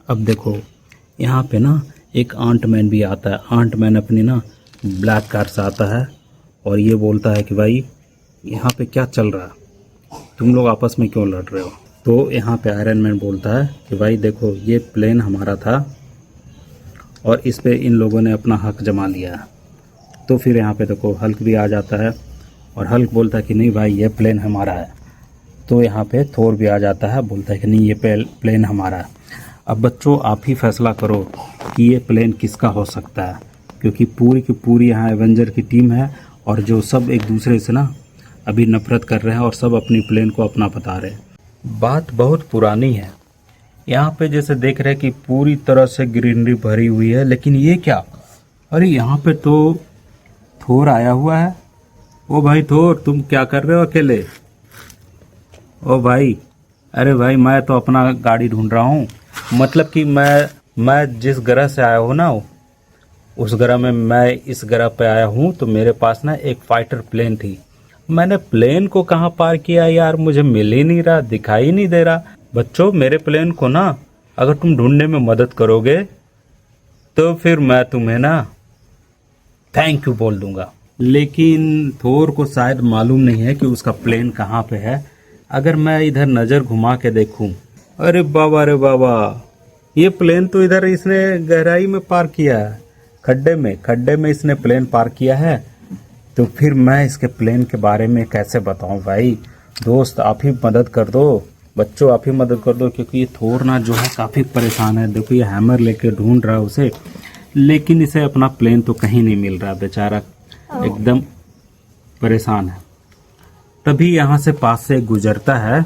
अब देखो यहाँ पे ना एक आंट मैन भी आता है। आंट मैन अपनी ना ब्लैक कार से आता है और ये बोलता है कि भाई यहाँ पे क्या चल रहा है, तुम लोग आपस में क्यों लड़ रहे हो। तो यहाँ पे आयरन मैन बोलता है कि भाई देखो ये प्लेन हमारा था और इस पे इन लोगों ने अपना हक जमा लिया है। तो फिर यहाँ पे देखो हल्क भी आ जाता है और हल्क बोलता है कि नहीं भाई ये प्लेन हमारा है। तो यहाँ पे थोर भी आ जाता है, बोलता है कि नहीं ये प्लेन हमारा है। अब बच्चों आप ही फैसला करो कि ये प्लेन किसका हो सकता है, क्योंकि पूरी की पूरी यहाँ एवेंजर की टीम है और जो सब एक दूसरे से ना अभी नफरत कर रहे हैं और सब अपनी प्लेन को अपना बता रहे हैं। बात बहुत पुरानी है। यहाँ पे जैसे देख रहे हैं कि पूरी तरह से ग्रीनरी भरी हुई है, लेकिन ये क्या, अरे यहाँ पे तो थोर आया हुआ है। ओ भाई थोर, तुम क्या कर रहे हो अकेले? ओ भाई, अरे भाई मैं तो अपना गाड़ी ढूंढ रहा हूँ। मतलब कि मैं जिस ग्रह से आया हूँ ना, उस ग्रह में मैं इस ग्रह पे आया हूँ, तो मेरे पास ना एक फाइटर प्लेन थी। मैंने प्लेन को कहाँ पार किया यार, मुझे मिल ही नहीं रहा, दिखाई नहीं दे रहा। बच्चों मेरे प्लेन को ना अगर तुम ढूंढने में मदद करोगे तो फिर मैं तुम्हें ना थैंक यू बोल दूंगा। लेकिन थोर को शायद मालूम नहीं है कि उसका प्लेन कहाँ पे है। अगर मैं इधर नज़र घुमा के देखूं, अरे बाबा, ये प्लेन तो इधर इसने गहराई में पार किया है, खड्डे में इसने प्लेन पार किया है। तो फिर मैं इसके प्लेन के बारे में कैसे बताऊं भाई। दोस्त आप ही मदद कर दो, बच्चों आप ही मदद कर दो, क्योंकि ये थोर ना जो है काफ़ी परेशान है। देखो ये हैमर लेके ढूंढ रहा है उसे, लेकिन इसे अपना प्लेन तो कहीं नहीं मिल रहा, बेचारा एकदम परेशान है। तभी यहाँ से पास से गुजरता है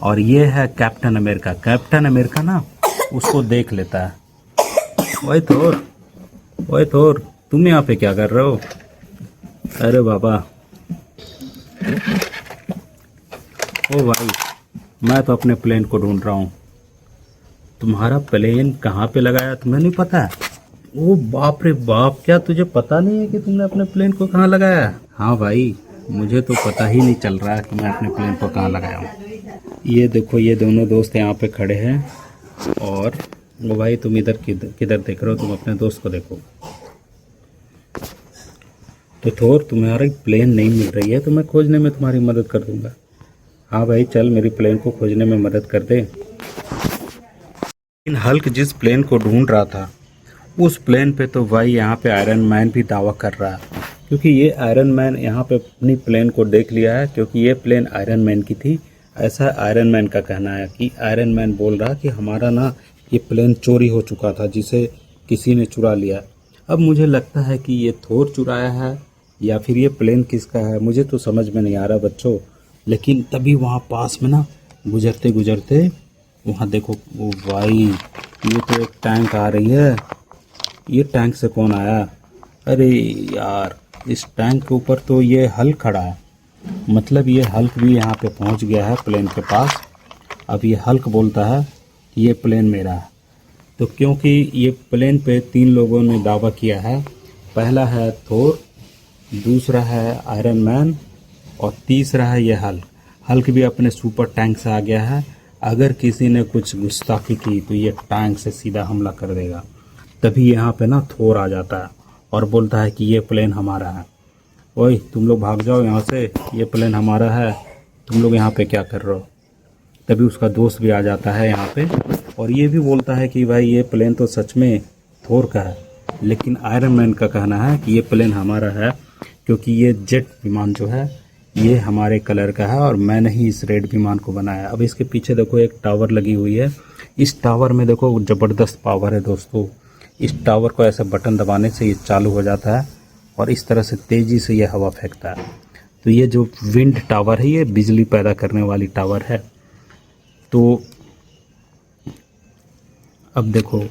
और ये है कैप्टन अमेरिका। कैप्टन अमेरिका ना उसको देख लेता है। ओए थोर, तुम यहाँ पे क्या कर रहे हो? अरे बाबा, ओ भाई मैं तो अपने प्लेन को ढूंढ रहा हूँ। तुम्हारा प्लेन कहाँ पे लगाया तुम्हें नहीं पता है? ओ बाप रे बाप, क्या तुझे पता नहीं है कि तुमने अपने प्लेन को कहाँ लगाया है? हाँ भाई, मुझे तो पता ही नहीं चल रहा है कि मैं अपने प्लेन को कहाँ लगाया हूँ। ये देखो ये दोनों दोस्त यहाँ पे खड़े हैं और वो भाई तुम इधर किधर देख रहे हो? तुम अपने दोस्त को देखो। तो थोर तुम्हारी प्लेन नहीं मिल रही है तो मैं खोजने में तुम्हारी मदद कर दूंगा। हाँ भाई चल मेरी प्लेन को खोजने में मदद कर दे। लेकिन हल्क जिस प्लेन को ढूंढ रहा था उस प्लेन पे तो भाई यहाँ पे आयरन मैन भी दावा कर रहा है, क्योंकि ये आयरन मैन यहाँ पे अपनी प्लेन को देख लिया है, क्योंकि ये प्लेन आयरन मैन की थी। ऐसा आयरन मैन का कहना है कि आयरन मैन बोल रहा कि हमारा ना ये प्लेन चोरी हो चुका था, जिसे किसी ने चुरा लिया। अब मुझे लगता है कि ये थोर चुराया है या फिर ये प्लेन किसका है, मुझे तो समझ में नहीं आ रहा बच्चों। लेकिन तभी वहाँ पास में ना गुजरते गुजरते वहाँ देखो, वो भाई ये तो एक टैंक आ रही है। ये टैंक से कौन आया? अरे यार, इस टैंक के ऊपर तो ये हल्क खड़ा है, मतलब ये हल्क भी यहाँ पे पहुँच गया है प्लेन के पास। अब ये हल्क बोलता है कि ये प्लेन मेरा है। तो क्योंकि ये प्लेन पे 3 लोगों ने दावा किया है, पहला है थोर, दूसरा है आयरन मैन और तीसरा है ये हल्क। हल्क भी अपने सुपर टैंक से आ गया है। अगर किसी ने कुछ गुस्ताखी की तो ये टैंक से सीधा हमला कर देगा। तभी यहाँ पे ना थोर आ जाता है और बोलता है कि ये प्लेन हमारा है। ओए तुम लोग भाग जाओ यहाँ से, ये प्लेन हमारा है, तुम लोग यहाँ पे क्या कर रहे हो? तभी उसका दोस्त भी आ जाता है यहाँ पे और ये भी बोलता है कि भाई ये प्लेन तो सच में थोर का है, लेकिन आयरन मैन का कहना है कि ये प्लेन हमारा है, क्योंकि ये जेट विमान जो है ये हमारे कलर का है और मैंने ही इस रेड विमान को बनाया। अब इसके पीछे देखो एक टावर लगी हुई है। इस टावर में देखो ज़बरदस्त पावर है दोस्तों। इस टावर को ऐसे बटन दबाने से ये चालू हो जाता है और इस तरह से तेज़ी से ये हवा फेंकता है। तो ये जो विंड टावर है ये बिजली पैदा करने वाली टावर है। तो अब देखो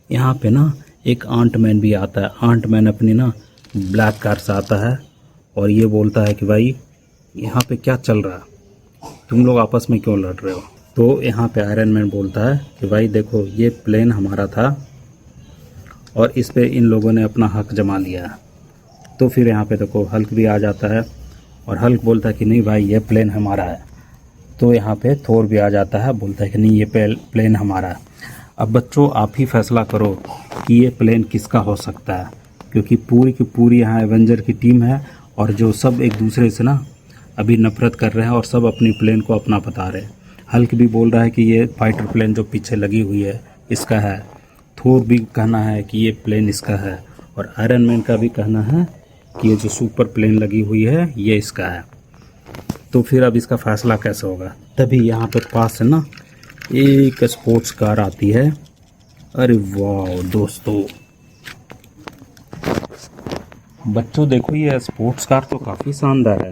यहाँ पे ना एक आंट मैन भी आता है। आंट मैन अपनी ना ब्लैक कार से आता है और ये बोलता है कि भाई यहाँ पे क्या चल रहा है, तुम लोग आपस में क्यों लड़ रहे हो। तो यहाँ पे आयरन मैन बोलता है कि भाई देखो ये प्लेन हमारा था और इस पे इन लोगों ने अपना हक जमा लिया है। तो फिर यहाँ पे देखो हल्क भी आ जाता है और हल्क बोलता है कि नहीं भाई ये प्लेन हमारा है। तो यहाँ पे थोर भी आ जाता है, बोलता है कि नहीं ये प्लेन हमारा है। अब बच्चों आप ही फैसला करो कि ये प्लेन किसका हो सकता है, क्योंकि पूरी की पूरी यहाँ एवेंजर की टीम है और जो सब एक दूसरे से ना अभी नफरत कर रहे हैं और सब अपनी प्लेन को अपना बता रहे हैं। हल्क भी बोल रहा है कि ये फाइटर प्लेन जो पीछे लगी हुई है इसका है। थोर भी कहना है कि ये प्लेन इसका है, और आयरन मैन का भी कहना है कि ये जो सुपर प्लेन लगी हुई है ये इसका है। तो फिर अब इसका फैसला कैसे होगा? तभी यहाँ पे पास है ना एक स्पोर्ट्स कार आती है। अरे वाह दोस्तों, बच्चों देखो ये स्पोर्ट्स कार तो काफ़ी शानदार है।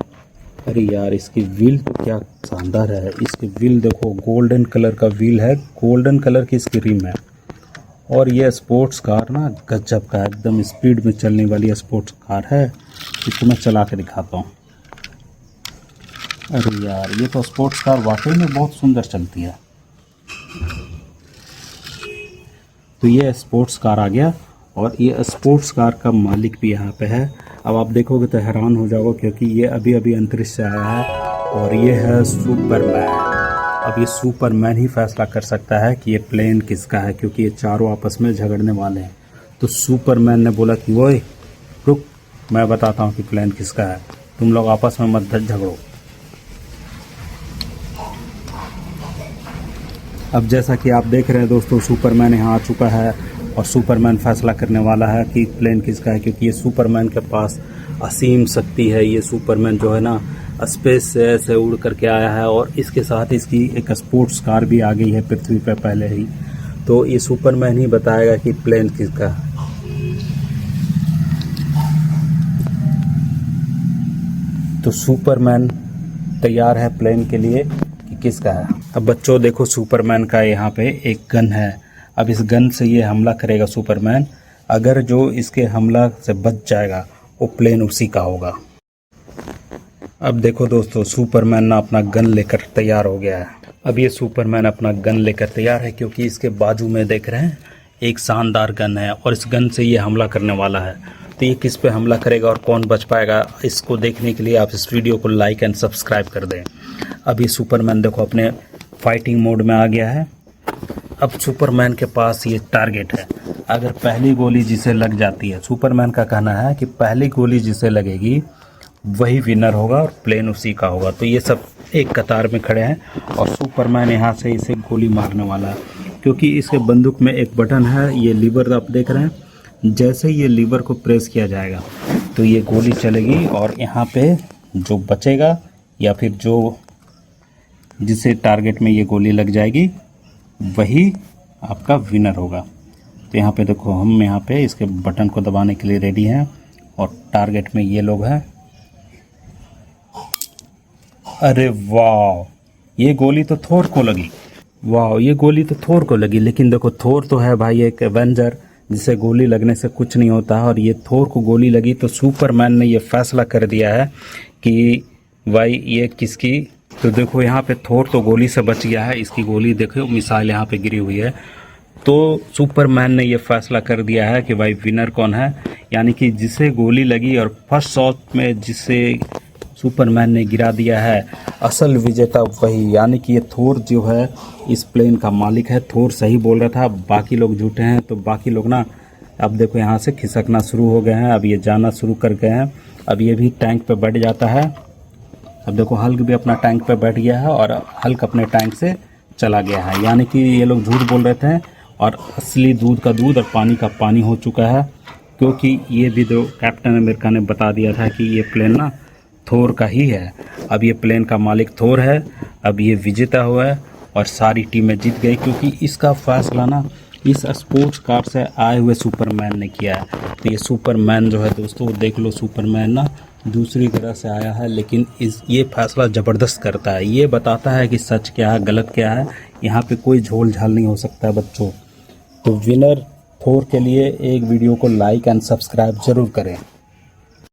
अरे यार इसकी व्हील तो क्या शानदार है। इसकी व्हील देखो, गोल्डन कलर का व्हील है, गोल्डन कलर की इसकी रिम है। और ये स्पोर्ट्स कार ना गजब का एकदम स्पीड में चलने वाली स्पोर्ट्स कार है। इसको मैं चला के दिखाता हूँ। अरे यार ये तो स्पोर्ट्स कार वाकई में बहुत सुंदर चलती है। तो ये स्पोर्ट्स कार आ गया और ये स्पोर्ट्स कार का मालिक भी यहाँ पे है। अब आप देखोगे तो हैरान हो जाओगे, क्योंकि ये अभी अभी अंतरिक्ष से आया है और ये है सुपरमैन। अब ये सुपरमैन ही फैसला कर सकता है कि ये प्लेन किसका है, क्योंकि ये चारों आपस में झगड़ने वाले हैं। तो सुपरमैन ने बोला कि ओए रुक, मैं बताता हूँ कि प्लेन किसका है, तुम लोग आपस में मत झगड़ो। अब जैसा कि आप देख रहे हैं दोस्तों, सुपरमैन यहाँ आ चुका है और सुपरमैन फैसला करने वाला है कि प्लेन किसका है, क्योंकि ये सुपरमैन के पास असीम शक्ति है। ये सुपरमैन जो है ना स्पेस से ऐसे उड़ करके आया है और इसके साथ इसकी एक स्पोर्ट्स कार भी आ गई है पृथ्वी पर पहले ही। तो ये सुपरमैन ही बताएगा कि प्लेन किसका है। तो सुपरमैन तैयार है प्लेन के लिए कि किसका है। अब बच्चों देखो, सुपरमैन का यहाँ पे एक गन है। अब इस गन से ये हमला करेगा सुपरमैन। अगर जो इसके हमला से बच जाएगा वो प्लेन उसी का होगा। अब देखो दोस्तों, सुपरमैन ना अपना गन लेकर तैयार हो गया है। अब ये सुपरमैन अपना गन लेकर तैयार है, क्योंकि इसके बाजू में देख रहे हैं एक शानदार गन है और इस गन से ये हमला करने वाला है। तो ये किस पे हमला करेगा और कौन बच पाएगा, इसको देखने के लिए आप इस वीडियो को लाइक एंड सब्सक्राइब कर दें। अब ये सुपरमैन देखो अपने फाइटिंग मोड में आ गया है। अब सुपरमैन के पास ये टारगेट है। अगर पहली गोली जिसे लग जाती है, सुपरमैन का कहना है कि पहली गोली जिसे लगेगी वही विनर होगा और प्लेन उसी का होगा। तो ये सब एक कतार में खड़े हैं और सुपरमैन यहाँ से इसे गोली मारने वाला है, क्योंकि इसके बंदूक में एक बटन है, ये लीवर आप देख रहे हैं। जैसे ये लीवर को प्रेस किया जाएगा तो ये गोली चलेगी और यहाँ पे जो बचेगा या फिर जो जिसे टारगेट में ये गोली लग जाएगी वही आपका विनर होगा। तो यहाँ पे देखो, हम यहाँ पे इसके बटन को दबाने के लिए रेडी हैं और टारगेट में ये लोग हैं। अरे वाह, ये गोली तो थोर को लगी। वाह, ये गोली तो थोर को लगी, लेकिन देखो थोर तो है भाई एक एवेंजर, जिसे गोली लगने से कुछ नहीं होता है, और ये थोर को गोली लगी। तो सुपरमैन ने ये फैसला कर दिया है कि भाई ये किसकी। तो देखो यहाँ पे थोर तो गोली से बच गया है, इसकी गोली देखो मिसाइल यहाँ पे गिरी हुई है। तो सुपरमैन ने ये फैसला कर दिया है कि भाई विनर कौन है, यानी कि जिसे गोली लगी और फर्स्ट शॉट में जिसे सुपरमैन ने गिरा दिया है, असल विजेता वही। यानी कि ये थोर जो है इस प्लेन का मालिक है। थोर सही बोल रहा था, बाकी लोग झूठे हैं। तो बाकी लोग ना अब देखो यहाँ से खिसकना शुरू हो गए हैं, अब ये जाना शुरू कर गए हैं। अब ये भी टैंक पे बैठ जाता है। अब देखो हल्क भी अपना टैंक पे बैठ गया है और हल्क अपने टैंक से चला गया है। यानी कि ये लोग झूठ बोल रहे थे और असली दूध का दूध और पानी का पानी हो चुका है, क्योंकि ये भी तो कैप्टन अमेरिका ने बता दिया था कि ये प्लेन ना थोर का ही है। अब ये प्लेन का मालिक थोर है। अब ये विजेता हुआ है और सारी टीमें जीत गई, क्योंकि इसका फैसला ना इस स्पोर्ट्स कार से आए हुए सुपरमैन ने किया है। तो ये सुपरमैन जो है दोस्तों, देख लो सुपरमैन ना दूसरी ग्रह से आया है, लेकिन ये फैसला ज़बरदस्त करता है। ये बताता है कि सच क्या है गलत क्या है। यहाँ पे कोई झोल झाल नहीं हो सकता है बच्चों। तो विनर थोर के लिए एक वीडियो को लाइक एंड सब्सक्राइब ज़रूर करें।